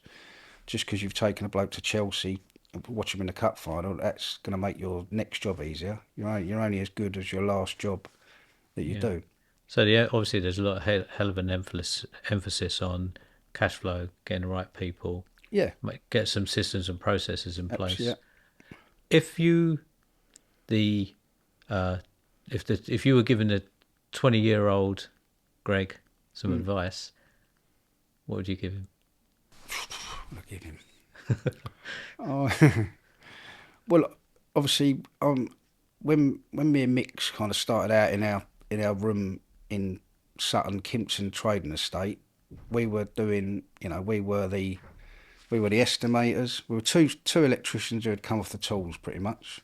just because you've taken a bloke to Chelsea, watch him in the cup final, that's going to make your next job easier. You're only as good as your last job that you Yeah. do. So obviously there's a lot of hell of an emphasis on cash flow, getting the right people, Yeah, get some systems and processes in place. absolutely. If you the if you were given a 20-year-old Gregg some advice, what would you give him? I'll give him. Oh, well, obviously, when me and Mix kind of started out in our room in Sutton Kimpton Trading Estate, we were doing, we were the estimators. We were two electricians who had come off the tools pretty much,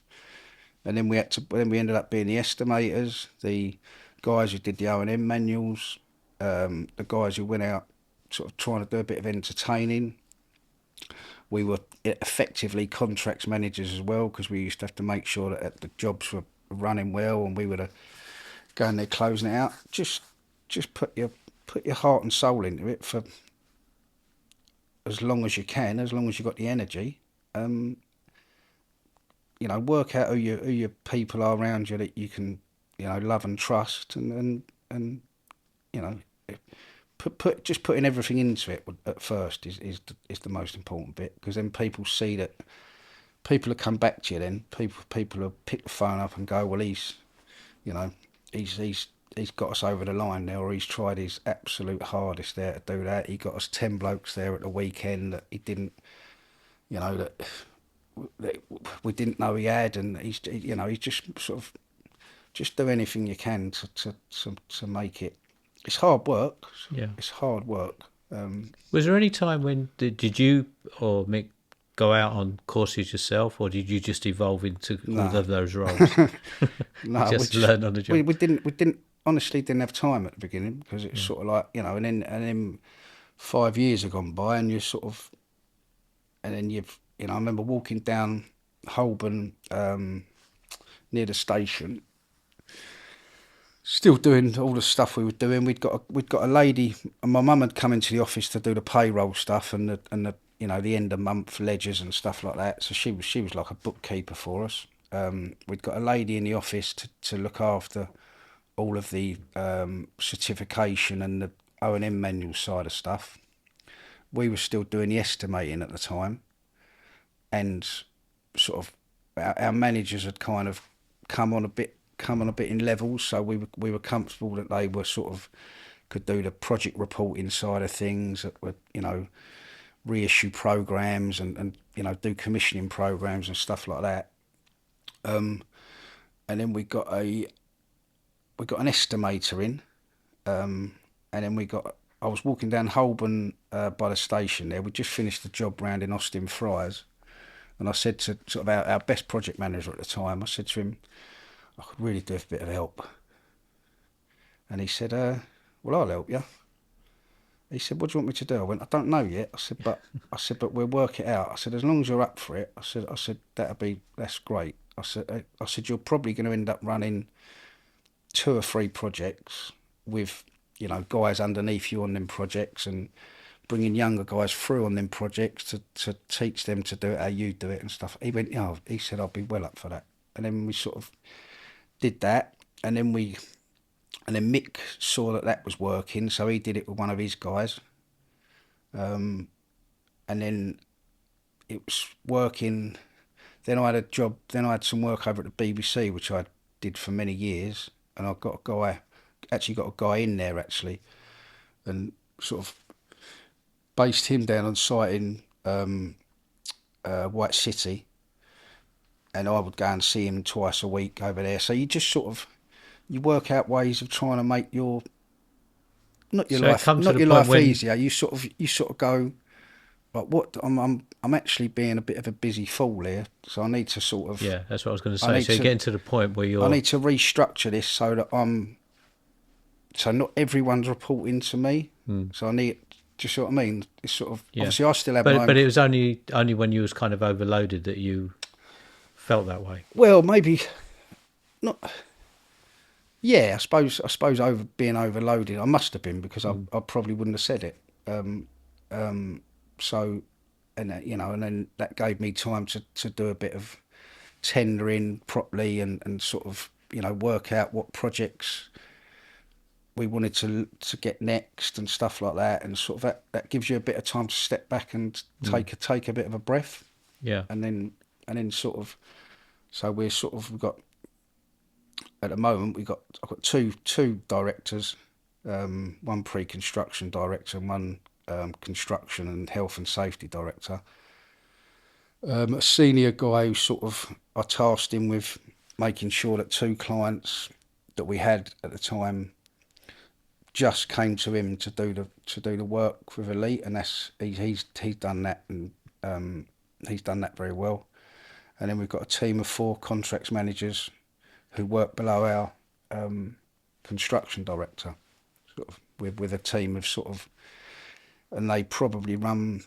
and then we ended up being the estimators, the guys who did the O&M manuals, the guys who went out sort of trying to do a bit of entertaining. We were effectively contracts managers as well, because we used to have to make sure that the jobs were running well, and we were going there closing it out. Just put your heart and soul into it for as long as you can, as long as you've got the energy. Um, work out who your people are around you that you can, love and trust, and you know, just putting everything into it at first is the most important bit, because then people see that people will come back to you. Then people will pick the phone up and go, well, you know, he's got us over the line there, or he's tried his absolute hardest there to do that. He got us 10 blokes there at the weekend that he didn't, that we didn't know he had, and he's just sort of just do anything you can to make it. It's hard work. Yeah. It's hard work. Was there any time when did you or Mick go out on courses yourself, or did you just evolve into all No, of those roles? You no, just learned on the job. we didn't honestly didn't have time at the beginning, because it's sort of like, and then 5 years have gone by, and you sort of, and then I remember walking down Holborn, near the station, still doing all the stuff we were doing. We'd got a lady, and my mum had come into the office to do the payroll stuff and the the end of month ledgers and stuff like that. So she was like a bookkeeper for us. We'd got a lady in the office to look after all of the certification and the O&M manual side of stuff. We were still doing the estimating at the time, and sort of our managers had kind of come on a bit in levels, so we were comfortable that they were sort of could do the project reporting side of things, that were reissue programs and do commissioning programs and stuff like that. And then we got an estimator in, and then I was walking down Holborn by the station there. We just finished the job round in Austin Friars, and I said to sort of our best project manager at the time, I said to him, I could really do with a bit of help. And he said, well, I'll help you. He said, what do you want me to do? I went, I don't know yet. I said, but we'll work it out. I said, as long as you're up for it. I said, that's great. I said, you're probably going to end up running 2 or 3 projects with, guys underneath you on them projects, and bringing younger guys through on them projects to teach them to do it how you do it and stuff. He went, he said, I'll be well up for that. And then we sort of did that, and then Mick saw that was working, so he did it with one of his guys, and then it was working. Then I had a job. Then I had some work over at the BBC, which I did for many years, and I got a guy in there actually, and sort of based him down on site in White City, and I would go and see him twice a week over there. So you just sort of work out ways of trying to make not your life easier. You sort of go, like, what I'm actually being a bit of a busy fool here, so I need to sort of, that's what I was going to say. So you're getting to the point where I need to restructure this so that so not everyone's reporting to me. So I need, do you see what I mean? It's sort of, obviously I still have my own. But it was only when you was kind of overloaded that you felt that way. Well, maybe not. Yeah, I suppose being overloaded. I must have been, because I probably wouldn't have said it. So, and and then that gave me time to do a bit of tendering properly, and sort of work out what projects we wanted to get next and stuff like that, and sort of that gives you a bit of time to step back and take a bit of a breath. Yeah. And then sort of, so we've got, at the moment I've got two directors, one pre-construction director and one construction and health and safety director. A senior guy who I tasked him with making sure that 2 clients that we had at the time just came to him to do the work with Elite, and he's done that, and he's done that very well. And then we've got a team of 4 contracts managers who work below our construction director, sort of with a team of and they probably run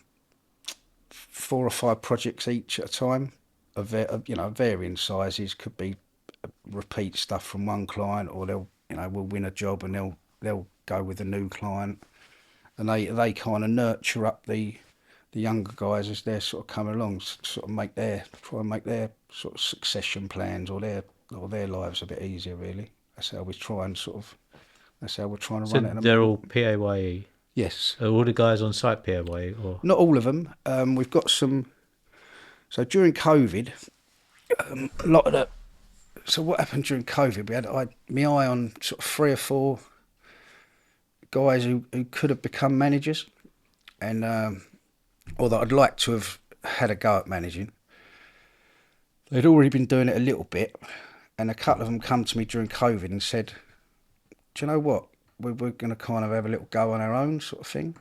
4 or 5 projects each at a time, of varying sizes. Could be repeat stuff from one client, or they'll we'll win a job and they'll go with a new client, and they kind of nurture up the the younger guys as they're sort of coming along, sort of try and make their sort of succession plans or their lives a bit easier. Really, that's how we try and sort of that's how we're trying to So run it at the they're moment. all PAYE. Yes, Are all the guys on site PAYE or? not all of them. We've got some. So during COVID, a lot of the. So what happened during COVID? I had my eye on sort of 3 or 4 guys who could have become managers, and or that I'd like to have had a go at managing. They'd already been doing it a little bit, and a couple of them come to me during COVID and said, "Do you know what? We're going to kind of have a little go on our own, sort of thing."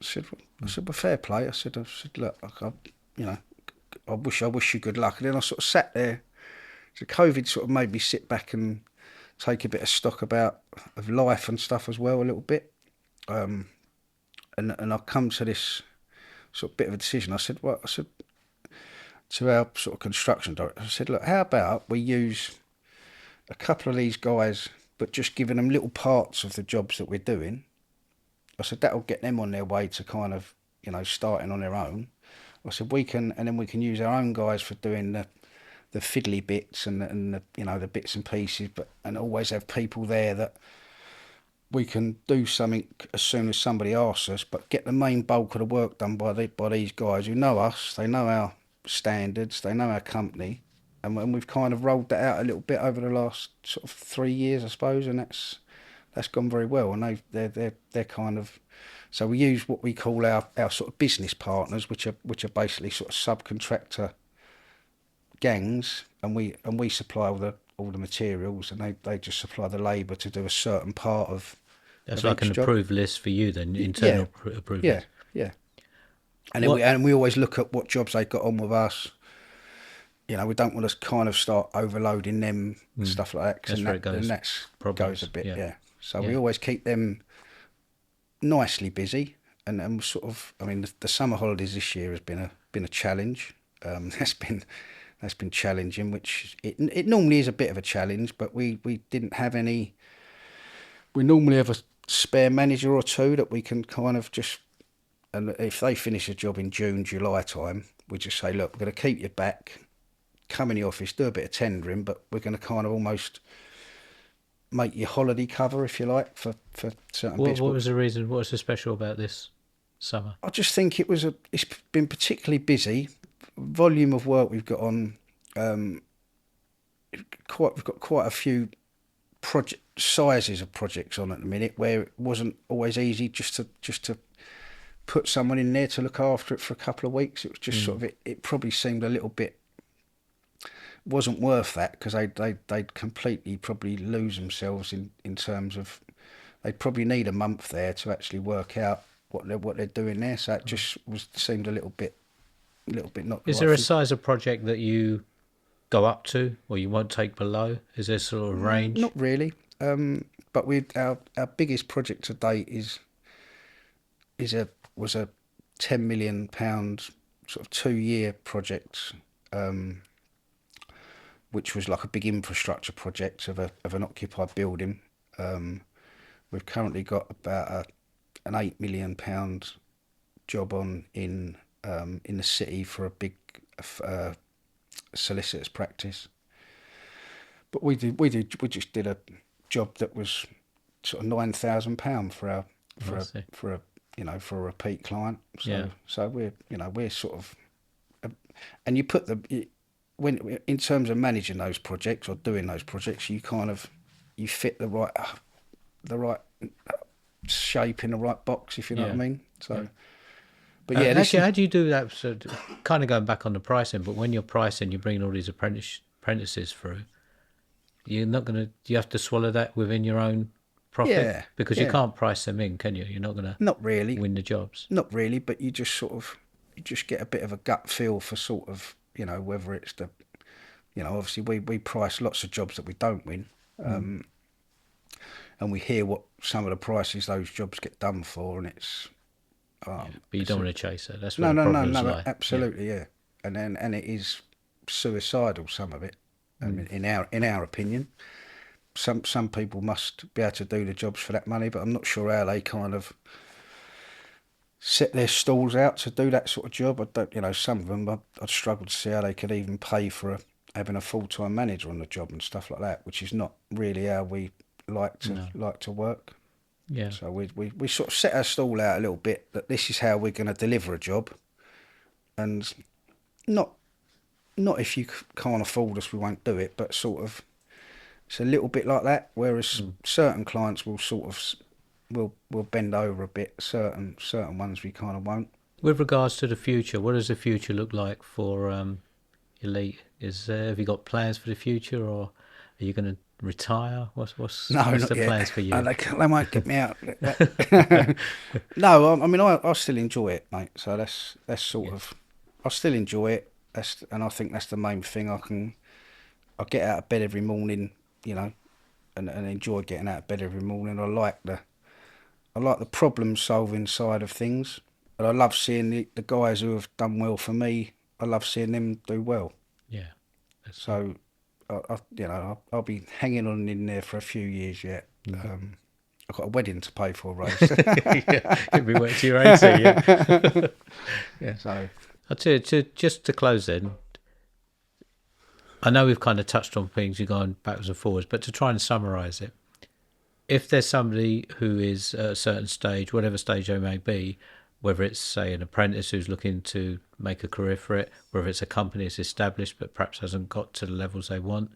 I said, "Well, fair play." I said, "Look, you know, I wish you good luck." And then I sort of sat there. So COVID sort of made me sit back and take a bit of stock of life and stuff as well, a little bit. And I've come to this sort of bit of a decision. I said to our sort of construction director, I said, "Look, how about we use a couple of these guys, but just giving them little parts of the jobs that we're doing." I said, "That'll get them on their way to kind of, starting on their own." I said, and then we can use our own guys for doing the fiddly bits and the bits and pieces, and always have people there that we can do something as soon as somebody asks us, but get the main bulk of the work done by these guys who know us. They know our standards, they know our company, and we've kind of rolled that out a little bit over the last sort of 3 years, I suppose, and that's gone very well. And they're kind of, so we use what we call our sort of business partners, which are basically sort of subcontractor gangs, and we supply all the materials, and they just supply the labour to do a certain part of That's like each an job. approved list for you then, Yeah, internal approved yeah, list. yeah. And then What? we always look at what jobs they got on with us. We don't want to kind of start overloading them, stuff like that, That's where it and goes. that goes Problems. a bit, Yeah. yeah. So we Yeah. always keep them nicely busy, and sort of, I mean, the summer holidays this year has been a challenge. That's been challenging, which it normally is a bit of a challenge, but we didn't have any. We normally have a spare manager or two that we can kind of just, and if they finish a job in June, July time, we just say, "Look, we're going to keep you back, come in the office, do a bit of tendering, but we're going to kind of almost make your holiday cover, if you like, for certain What bits." what But was the reason? What's so special about this summer? I just think it's been particularly busy. Volume of work we've got on, um, we've got quite a few project sizes of projects on at the minute, where it wasn't always easy just to put someone in there to look after it for a couple of weeks. It was just sort of it probably seemed a little bit, wasn't worth that, because they'd completely probably lose themselves in terms of, they'd probably need a month there to actually work out what they're doing there. So it just seemed a little bit not the Is right there a thing. size of project that you go up to or you won't take below? Is there sort of Not range? really. But our biggest project to date was a £10 million sort of 2 year project, which was like a big infrastructure project of an occupied building. We've currently got about an £8 million job on in the city for a big solicitor's practice. But we just did a job that was sort of £9,000 I for a see. for a for a repeat client. Yeah. So we're sort of, and you put when in terms of managing those projects or doing those projects, you fit the right shape in the right box, if you know what I Yeah. mean. Yeah. So, but yeah, this is, How do you do that? So, kind of going back on the pricing, but when you're pricing, you're bringing all these apprentices through. You're not going to. You have to swallow that within your own profit yeah, because you yeah, can't price them in, can you? You're not going to not really, win the jobs. but you just get a bit of a gut feel for sort of, whether it's obviously we price lots of jobs that we don't win, and we hear what some of the prices those jobs get done for, and it's, Yeah, but you it's don't a, want to chase it. That's where no, the no, no, problems no, lie. Yeah. absolutely, yeah, and it is suicidal, some of it. I mean, in our opinion, some people must be able to do the jobs for that money, but I'm not sure how they kind of set their stalls out to do that sort of job. I don't, you know, some of them I'd struggle to see how they could even pay for having a full-time manager on the job and stuff like that, which is not really how we No. like to work. Yeah. So we sort of set our stall out a little bit that this is how we're going to deliver a job, and not if you can't afford us, we won't do it, but sort of it's a little bit like that. Whereas certain clients will sort of will bend over a bit. Certain ones we kind of won't. With regards to the future, what does the future look like for Elite? Have you got plans for the future, or are you going to retire? What's No, what's not the yet. plans for you? They might get me out. No, I mean I still enjoy it, mate. So that's sort Yeah. of I still enjoy it. And I think that's the main thing. I get out of bed every morning, you know, and enjoy getting out of bed every morning. I like the problem solving side of things, and I love seeing the guys who have done well for me. I love seeing them do well. Yeah. That's it. So, you know, I'll be hanging on in there for a few years yet. I've got a wedding to pay for, Rose. Yeah, you'll be working to your 80, yeah. Yeah. So, I'll tell you, just to close then, I know we've kind of touched on things, you're going backwards and forwards, but to try and summarise it, if there's somebody who is at a certain stage, whatever stage they may be, whether it's, say, an apprentice who's looking to make a career for it, whether it's a company that's established but perhaps hasn't got to the levels they want,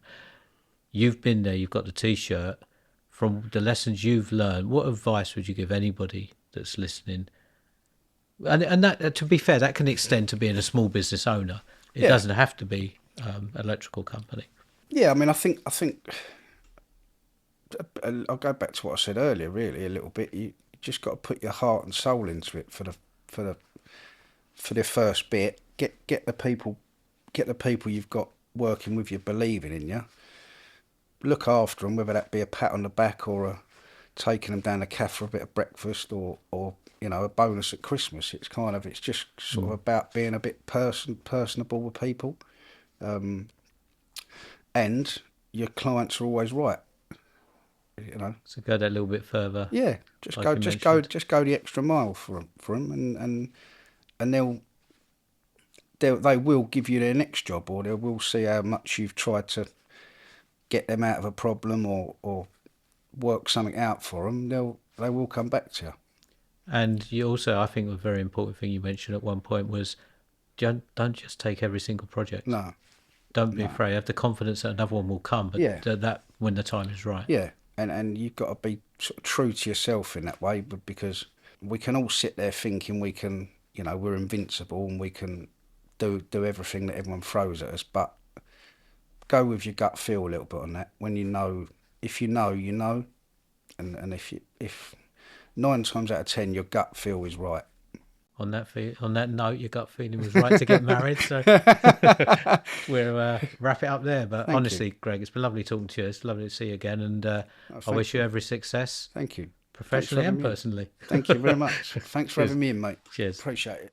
you've been there, you've got the T-shirt. From the lessons you've learned, what advice would you give anybody that's listening? And that, to be fair, that can extend to being a small business owner. It yeah, doesn't have to be electrical company. yeah. I mean, I think I'll go back to what I said earlier. Really, a little bit. You just got to put your heart and soul into it for the first bit. Get the people you've got working with you believing in you. Look after them, whether that be a pat on the back or taking them down the cafe for a bit of breakfast or you know, a bonus at Christmas. It's just sort of about being a bit personable with people, and your clients are always right. You know. So go that little bit further. Yeah, like you mentioned. just go the extra mile for them, and they will give you their next job, or they will see how much you've tried to get them out of a problem or work something out for them. They will come back to you. And you also, I think, a very important thing you mentioned at one point was don't just take every single project. No. Don't be afraid. Have the confidence that another one will come, but Yeah. that when the time is right. Yeah, and you've got to be sort of true to yourself in that way, because we can all sit there thinking we can, you know, we're invincible and we can do everything that everyone throws at us, but go with your gut feel a little bit on that. When you know, if you know, you know, and if 9 times out of 10 your gut feel is right. On that note, your gut feeling was right to get married. So we'll wrap it up there. But Thank honestly, you. Greg, it's been lovely talking to you. It's lovely to see you again, and I thank wish you every success, Thank you. professionally having and me in. personally. Thank you very much. Thanks for Cheers. having me in, mate. Cheers. Appreciate it.